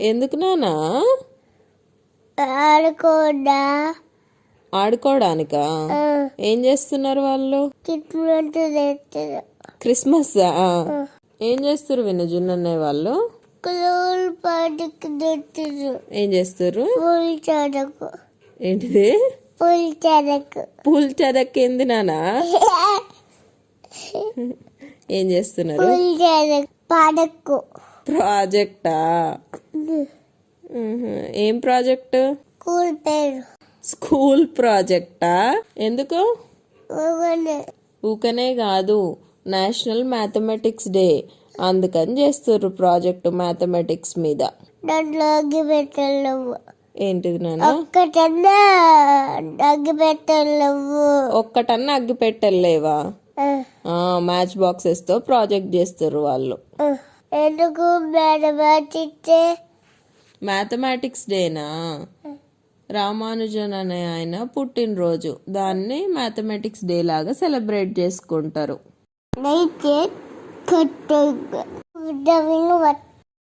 ఎందుకు నానా? ఆడుకోవడానికా? ఏం చేస్తున్నారు వాళ్ళు? క్రిస్మస్ ఏం చేస్తారు వినజున్నయ్య వాళ్ళు? ఏం చేస్తారు? ఏంటిది? పూల్ చదక్ ఏంది నానా? ఏం చేస్తున్నారు? ప్రాజెక్టా? ఏం ప్రాజెక్ట్? స్కూల్ ప్రాజెక్టా? ఎందుకు? ఊకనే కాదు, నేషనల్ మ్యాథమెటిక్స్ డే అందుకని చేస్తారు ప్రాజెక్ట్ మ్యాథమెటిక్స్ మీద. దాంట్లో అగ్గి పెట్టలేవు. ఏంటిది నాన్న? ఒక్కటన్నా అగ్గి పెట్టలేవా? మ్యాచ్ బాక్సెస్ తో ప్రాజెక్ట్ చేస్తారు వాళ్ళు. ఎందుకు? మ్యాథమెటిక్స్ డేనా? రామానుజన్ అనే ఆయన పుట్టినరోజు, దాన్ని మ్యాథమెటిక్స్ డే లాగా సెలబ్రేట్ చేసుకుంటారు.